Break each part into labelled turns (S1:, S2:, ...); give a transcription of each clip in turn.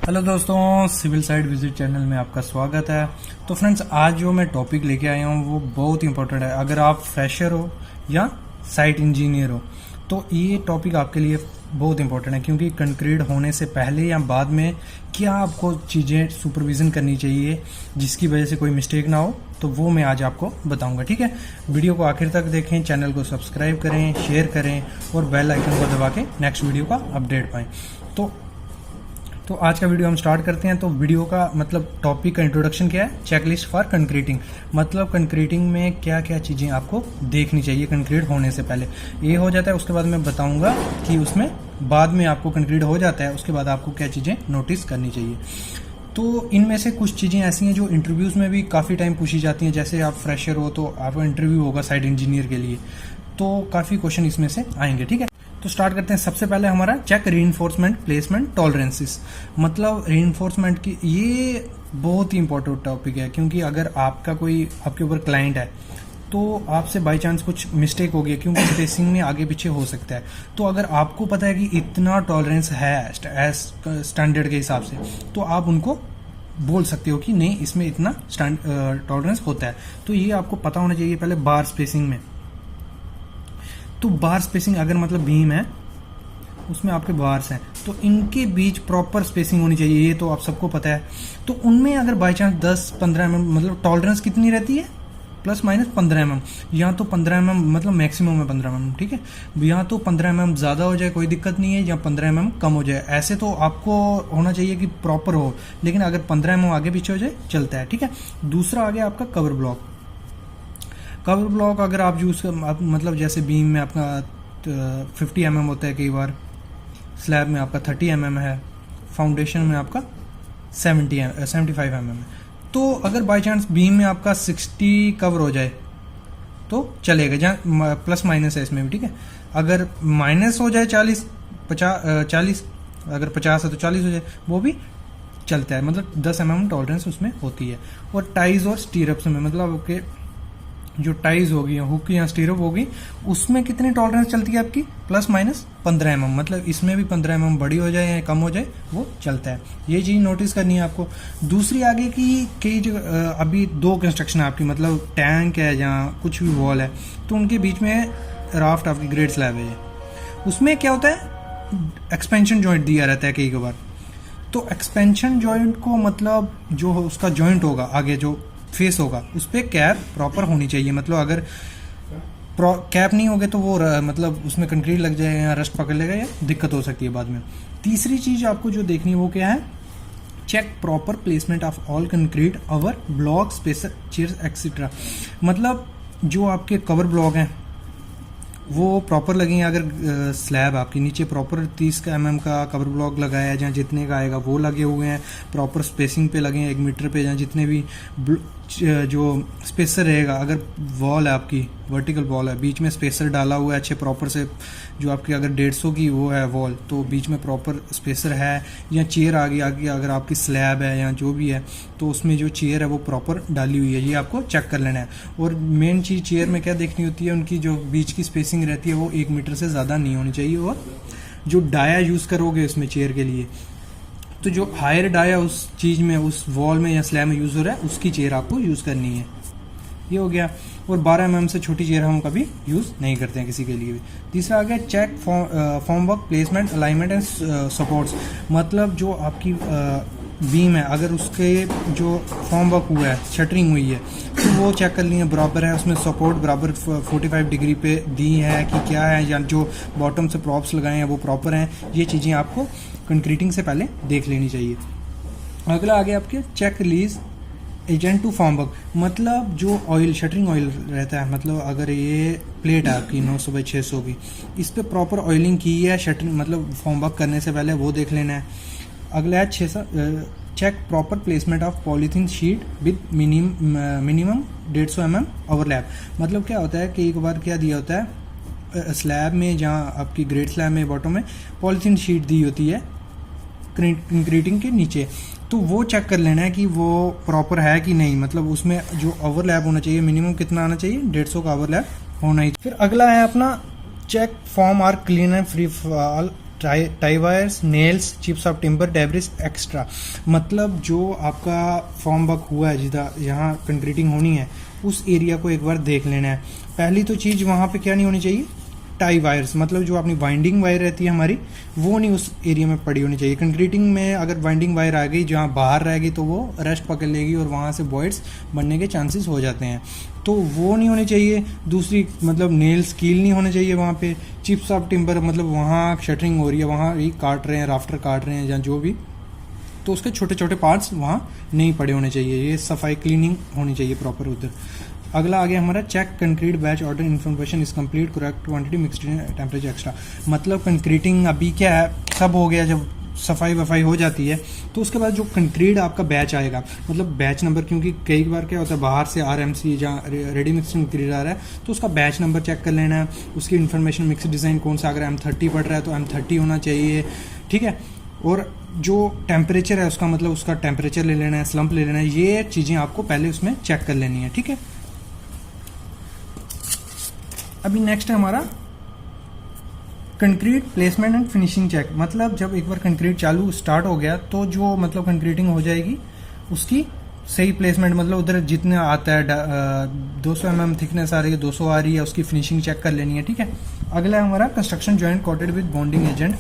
S1: Hello दोस्तों, civil side visit channel में आपका स्वागत है। तो फ्रेंड्स, आज जो मैं टॉपिक लेके आया हूँ वो बहुत इंपॉर्टेंट है। अगर आप फ्रेशर हो या साइट इंजीनियर हो तो ये टॉपिक आपके लिए बहुत इंपॉर्टेंट है, क्योंकि कंक्रीट होने से पहले या बाद में क्या आपको चीज़ें सुपरविज़न करनी चाहिए जिसकी वजह से कोई मिस्टेक ना हो, तो वो मैं आज आपको बताऊंगा। ठीक है, वीडियो को आखिर तक देखें, चैनल को सब्सक्राइब करें, शेयर करें और बेल आइकन को दबा के नेक्स्ट वीडियो का अपडेट पाएँ। तो आज का वीडियो हम स्टार्ट करते हैं। तो वीडियो का मतलब टॉपिक का इंट्रोडक्शन क्या है? Checklist for concreting. मतलब कंक्रीटिंग में क्या क्या चीज़ें आपको देखनी चाहिए कंक्रीट होने से पहले। ये हो जाता है, उसके बाद मैं बताऊंगा कि उसमें बाद में आपको कंक्रीट हो जाता है उसके बाद आपको क्या चीज़ें नोटिस करनी चाहिए। तो इनमें से कुछ चीज़ें ऐसी हैं जो इंटरव्यूज़ में भी काफ़ी टाइम पूछी जाती हैं। जैसे आप फ्रेशर हो तो आपका इंटरव्यू होगा साइट इंजीनियर के लिए, तो काफ़ी क्वेश्चन इसमें से आएंगे। ठीक है, तो स्टार्ट करते हैं। सबसे पहले हमारा चेक रीइंफोर्समेंट प्लेसमेंट टॉलरेंसेस। मतलब रीइंफोर्समेंट की ये बहुत ही इंपॉर्टेंट टॉपिक है, क्योंकि अगर आपका कोई आपके ऊपर क्लाइंट है तो आपसे बाय चांस कुछ मिस्टेक हो गया, क्योंकि स्पेसिंग में आगे पीछे हो सकता है। तो अगर आपको पता है कि इतना टॉलरेंस है स्टैंडर्ड के हिसाब से, तो आप उनको बोल सकते हो कि नहीं, इसमें इतना टॉलरेंस होता है। तो ये आपको पता होना चाहिए पहले बार स्पेसिंग में। तो बार स्पेसिंग अगर मतलब बीम है उसमें आपके बार्स हैं तो इनके बीच प्रॉपर स्पेसिंग होनी चाहिए, ये तो आप सबको पता है। तो उनमें अगर बाई चांस 10-15 mm मतलब टॉलरेंस कितनी रहती है? Plus minus 15 mm। यहाँ तो 15 mm मतलब मैक्सिमम है 15 mm। ठीक है, यहाँ तो 15 mm ज़्यादा हो जाए कोई दिक्कत नहीं है, या 15 mm कम हो जाए। ऐसे तो आपको होना चाहिए कि प्रॉपर हो, लेकिन अगर 15 mm आगे पीछे हो जाए चलता है। ठीक है, दूसरा आ गया आपका कवर ब्लॉक। कवर ब्लॉक अगर आप यूज़ मतलब जैसे बीम में आपका 50 mm होता है, कई बार स्लैब में आपका 30 mm है, फाउंडेशन में आपका 75 mm है। तो अगर बाय चांस बीम में आपका 60 कवर हो जाए तो चलेगा, जहाँ प्लस माइनस है इसमें भी। ठीक है, अगर माइनस हो जाए 40 अगर 50 है तो 40 हो जाए, वो भी चलता है। मतलब 10 mm टॉलरेंस उसमें होती है। और टाइज और स्टीरअप्स में मतलब ओके, जो टाइज होगी या हुक या स्टीरअप होगी उसमें कितनी टॉलरेंस चलती है आपकी? Plus minus 15 mm। मतलब इसमें भी 15 mm बड़ी हो जाए या कम हो जाए वो चलता है। ये चीज़ नोटिस करनी है आपको। दूसरी आगे की कई जगह अभी 2 कंस्ट्रक्शन है आपकी, मतलब टैंक है या कुछ भी वॉल है, तो उनके बीच में राफ्ट आपकी ग्रेड स्लैब है। उसमें क्या होता है? एक्सपेंशन जॉइंट दिया रहता है कई बार। तो एक्सपेंशन जॉइंट को मतलब जो उसका जॉइंट होगा आगे जो फेस होगा उस पर कैप प्रॉपर होनी चाहिए। मतलब अगर कैप नहीं होगे तो वो मतलब उसमें कंक्रीट लग जाएगा या रस्ट पकड़ लेगा या दिक्कत हो सकती है बाद में। तीसरी चीज़ आपको जो देखनी है वो क्या है? Check proper placement of all concrete cover block spacer chairs et cetera. मतलब जो आपके कवर ब्लॉक हैं वो प्रॉपर लगेंगे। अगर स्लैब आपके नीचे प्रॉपर 30 mm का कवर ब्लॉक लगाया है, जहाँ जितने का आएगा वो लगे हुए हैं, प्रॉपर स्पेसिंग पे लगे हैं 1 मीटर पे, जहाँ जितने भी जो स्पेसर रहेगा। अगर वॉल है आपकी वर्टिकल वॉल है, बीच में स्पेसर डाला हुआ है अच्छे प्रॉपर से, जो आपकी अगर 150 की वो है वॉल तो बीच में प्रॉपर स्पेसर है, या चेयर आ गई आगे अगर आपकी स्लैब है या जो भी है तो उसमें जो चेयर है वो प्रॉपर डाली हुई है, ये आपको चेक कर लेना है। और मेन चीज़ चेयर में क्या देखनी होती है, उनकी जो बीच की स्पेसिंग रहती है वो 1 मीटर से ज़्यादा नहीं होनी चाहिए। और जो डाया यूज़ करोगे उसमें चेयर के लिए, तो जो हायर डाया उस चीज़ में उस वॉल में या स्लैब में यूज़ हो रहा है उसकी चेयर आपको यूज़ करनी है। ये हो गया। और 12 mm से छोटी चेयर हम कभी यूज़ नहीं करते हैं किसी के लिए भी। तीसरा आ गया check formwork placement alignment and supports. मतलब जो आपकी बीम है अगर उसके जो फॉर्म वर्क हुआ है, शटरिंग हुई है, तो वो चेक कर लिए बराबर है, उसमें सपोर्ट बराबर 45 डिग्री पे दी है कि क्या है, या जो बॉटम से प्रॉप्स लगाए हैं वो प्रॉपर हैं। ये चीज़ें आपको कंक्रीटिंग से पहले देख लेनी चाहिए। अगला आगे आपके check release agent to formwork. मतलब जो ऑयल शटरिंग ऑयल रहता है, मतलब अगर ये प्लेट है आपकी 900x600 की, इस पर प्रॉपर ऑयलिंग की है शटरिंग मतलब फॉर्म वर्क करने से पहले, वो देख लेना है। अगला है check proper placement of polythene sheet with minimum 150 mm overlap. मतलब क्या होता है कि एक बार क्या दिया होता है स्लैब में, जहाँ आपकी ग्रेड स्लैब में बॉटम में पॉलीथीन शीट दी होती है कंक्रीटिंग के नीचे, तो वो चेक कर लेना है कि वो प्रॉपर है कि नहीं। मतलब उसमें जो ओवरलैप होना चाहिए मिनिमम कितना आना चाहिए? 150 का ओवरलैप होना ही। फिर अगला है अपना check form are clean and free tie wires, nails, chips of timber, debris extra. मतलब जो आपका फॉर्म वर्क हुआ है, जिधर यहाँ कंक्रीटिंग होनी है, उस एरिया को एक बार देख लेना है। पहली तो चीज़ वहाँ पे क्या नहीं होनी चाहिए, टाई वायर्स, मतलब जो अपनी वाइंडिंग वायर रहती है हमारी, वो नहीं उस एरिया में पड़ी होनी चाहिए। कंक्रीटिंग में अगर वाइंडिंग वायर आ गई जहाँ बाहर रहेगी तो वो रस्ट पकड़ लेगी और वहाँ से वॉइड्स बनने के चांसेस हो जाते हैं, तो वो नहीं होनी चाहिए। दूसरी मतलब नेल्स, कील नहीं होने चाहिए वहाँ पे। चिप्स ऑफ टिम्बर, मतलब वहाँ शटरिंग हो रही है, वहाँ ही काट रहे हैं, राफ्टर काट रहे हैं या जो भी, तो उसके छोटे छोटे पार्ट्स वहाँ नहीं पड़े होने चाहिए। ये सफाई, क्लीनिंग होनी चाहिए प्रॉपर उधर। अगला आ गया हमारा check concrete batch order information is complete, correct quantity, mixed temperature extra. मतलब कंक्रीटिंग अभी क्या है, सब हो गया, जब सफाई वफाई हो जाती है तो उसके बाद जो कंक्रीट आपका बैच आएगा, मतलब बैच नंबर, क्योंकि कई बार क्या होता है बाहर से RMC जहाँ रेडी मिक्स कंक्रीट आ रहा है तो उसका बैच नंबर चेक कर लेना है, उसकी इन्फॉर्मेशन, मिक्स डिज़ाइन कौन सा, अगर M30 पड़ रहा है तो M30 होना चाहिए, ठीक है। और जो टेम्परेचर है उसका, मतलब उसका टेम्परेचर ले लेना है, स्लम्प ले लेना है, ये चीज़ें आपको पहले उसमें चेक कर लेनी है, ठीक है। अभी नेक्स्ट है हमारा concrete placement and finishing check. मतलब जब एक बार कंक्रीट चालू स्टार्ट हो गया तो जो मतलब कंक्रीटिंग हो जाएगी उसकी सही प्लेसमेंट, मतलब उधर जितना आता है 200 mm थिकनेस आ रही है, 200 आ रही है, उसकी फिनिशिंग चेक कर लेनी है, ठीक है। अगला है हमारा construction joint coated with bonding agent.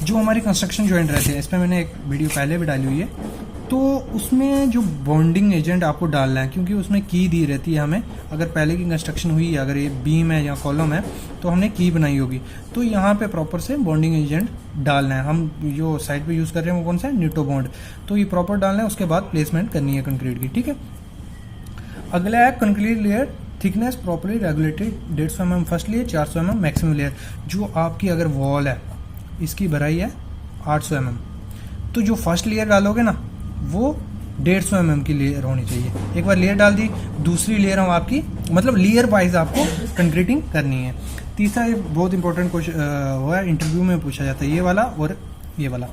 S1: जो हमारे कंस्ट्रक्शन जॉइंट रहते हैं, इस पर मैंने एक वीडियो पहले भी डाली हुई है, तो उसमें जो बॉन्डिंग एजेंट आपको डालना है, क्योंकि उसमें की दी रहती है हमें, अगर पहले की कंस्ट्रक्शन हुई है, अगर ये बीम है या कॉलम है तो हमने की बनाई होगी, तो यहाँ पे प्रॉपर से बॉन्डिंग एजेंट डालना है। हम जो साइड पे यूज़ कर रहे हैं वो कौन सा है, न्यूटो बॉन्ड, तो ये प्रॉपर डालना है, उसके बाद प्लेसमेंट करनी है कंक्रीट की, ठीक है। अगला है concrete layer thickness properly regulated 150 mm first layer, 400 mm maximum layer. जो आपकी अगर वॉल है, इसकी भराई है 800 mm, तो जो फर्स्ट लेयर डालोगे ना वो 150 mm की लेयर होनी चाहिए। एक बार लेयर डाल दी, दूसरी लेयर हम आपकी मतलब लेयर वाइज आपको कंक्रीटिंग करनी है। तीसरा ये बहुत इंपॉर्टेंट क्वेश्चन हुआ है, इंटरव्यू में पूछा जाता है, ये वाला और ये वाला।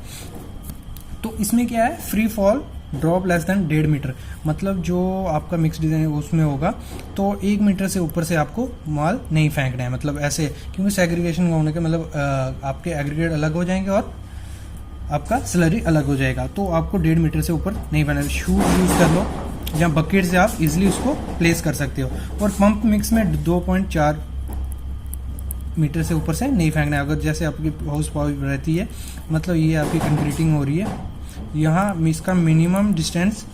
S1: तो इसमें क्या है, free fall drop less than 1.5 metre, मतलब जो आपका मिक्स डिजाइन उसमें होगा तो 1 मीटर से ऊपर से आपको माल नहीं फेंकना है, मतलब ऐसे, क्योंकि सेग्रीगेशन होने के मतलब आपके एग्रीगेट अलग हो जाएंगे और आपका स्लरी अलग हो जाएगा, तो आपको 1.5 मीटर से ऊपर नहीं बना। शूज यूज़ कर लो या बकेट से आप इजीली उसको प्लेस कर सकते हो। और पंप मिक्स में 2.4 मीटर से ऊपर से नहीं फेंकना है। अगर जैसे आपकी हाउस पावर रहती है, मतलब ये आपकी कंक्रीटिंग हो रही है, यहाँ इसका मिनिमम डिस्टेंस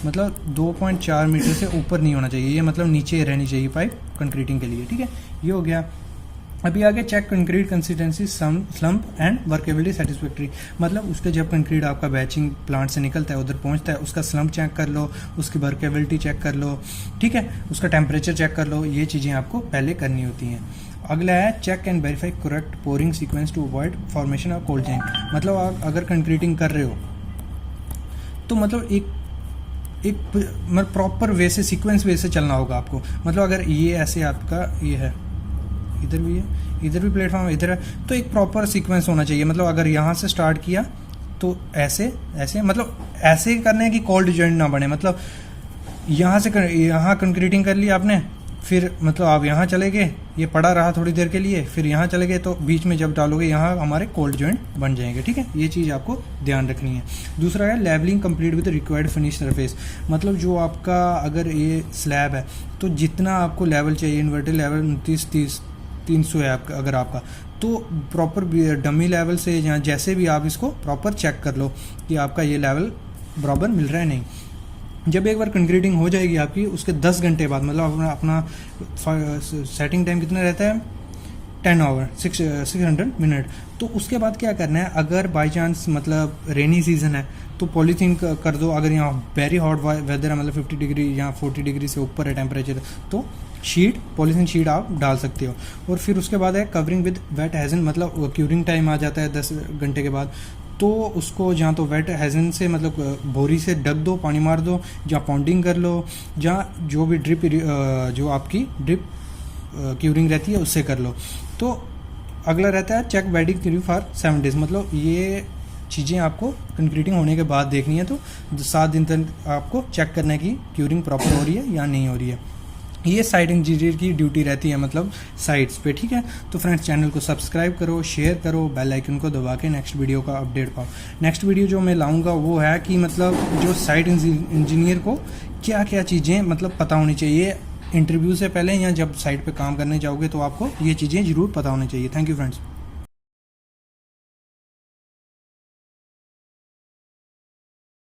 S1: मतलब 2.4 मीटर से ऊपर नहीं होना चाहिए, ये मतलब नीचे रहनी चाहिए पाइप कंक्रीटिंग के लिए, ठीक है। ये हो गया। अभी आगे check concrete consistency slump and workability satisfactory, मतलब उसके जब कंक्रीट आपका बैचिंग प्लांट से निकलता है उधर पहुंचता है, उसका स्लम्प चेक कर लो, उसकी वर्केबिलिटी चेक कर लो, ठीक है, उसका टेम्परेचर चेक कर लो, ये चीज़ें आपको पहले करनी होती हैं। अगला है check and verify correct pouring sequence to avoid formation of cold chain. मतलब आप अगर कंक्रीटिंग कर रहे हो तो मतलब एक मतलब प्रॉपर वे से, सीक्वेंस वे से चलना होगा आपको। मतलब अगर ये ऐसे आपका ये है, इधर भी है, इधर भी प्लेटफॉर्म, इधर है, तो एक प्रॉपर सीक्वेंस होना चाहिए। मतलब अगर यहाँ से स्टार्ट किया तो ऐसे ऐसे, मतलब ऐसे करने की कोल्ड जॉइंट ना बने। मतलब यहाँ से यहाँ कंक्रीटिंग कर ली आपने, फिर मतलब आप यहाँ चले गए, ये पड़ा रहा थोड़ी देर के लिए, फिर यहाँ चले गए, तो बीच में जब डालोगे यहाँ हमारे कोल्ड जॉइंट बन जाएंगे, ठीक है। ये चीज़ आपको ध्यान रखनी है। दूसरा है levelling complete with required finish surface. मतलब जो आपका अगर ये स्लैब है तो जितना आपको लेवल चाहिए, इन्वर्टेड लेवल 29-30-300 है आपका, अगर आपका तो प्रॉपर डमी लेवल से या जैसे भी आप इसको प्रॉपर चेक कर लो कि आपका ये लेवल बराबर मिल रहा है नहीं। जब एक बार कंक्रीटिंग हो जाएगी आपकी, उसके 10 घंटे बाद, मतलब अपना सेटिंग टाइम कितना रहता है, 10 आवर 600 मिनट। तो उसके बाद क्या करना है, अगर बाई चांस मतलब रेनी सीजन है तो पॉलीथीन कर दो। अगर यहाँ वेरी हॉट वेदर है, मतलब 50 डिग्री या 40 डिग्री से ऊपर है टेम्परेचर, तो पॉलीथीन शीट आप डाल सकते हो। और फिर उसके बाद है कवरिंग विद वेट हैजन, मतलब क्यूरिंग टाइम आ जाता है 10 घंटे के बाद, तो उसको जहाँ तो वेट हैजन से मतलब बोरी से ढक दो, पानी मार दो, जहाँ पाउंडिंग कर लो, जहाँ जो भी ड्रिप जो आपकी ड्रिप क्यूरिंग रहती है उससे कर लो। तो अगला रहता है check wetting cure for 7 days. मतलब ये चीज़ें आपको कंक्रीटिंग होने के बाद देखनी है, तो 7 दिन तक आपको चेक करना है कि क्यूरिंग प्रॉपर हो रही है या नहीं हो रही है। ये साइट इंजीनियर की ड्यूटी रहती है, मतलब साइट्स पे, ठीक है। तो फ्रेंड्स चैनल को सब्सक्राइब करो, शेयर करो, बेल आइकन को दबा के नेक्स्ट वीडियो का अपडेट पाओ। नेक्स्ट वीडियो जो मैं लाऊंगा वो है कि मतलब जो साइट इंजीनियर को क्या क्या चीज़ें मतलब पता होनी चाहिए इंटरव्यू से पहले, या जब साइट पे काम करने जाओगे तो आपको ये चीज़ें जरूर पता होनी चाहिए। Thank you friends.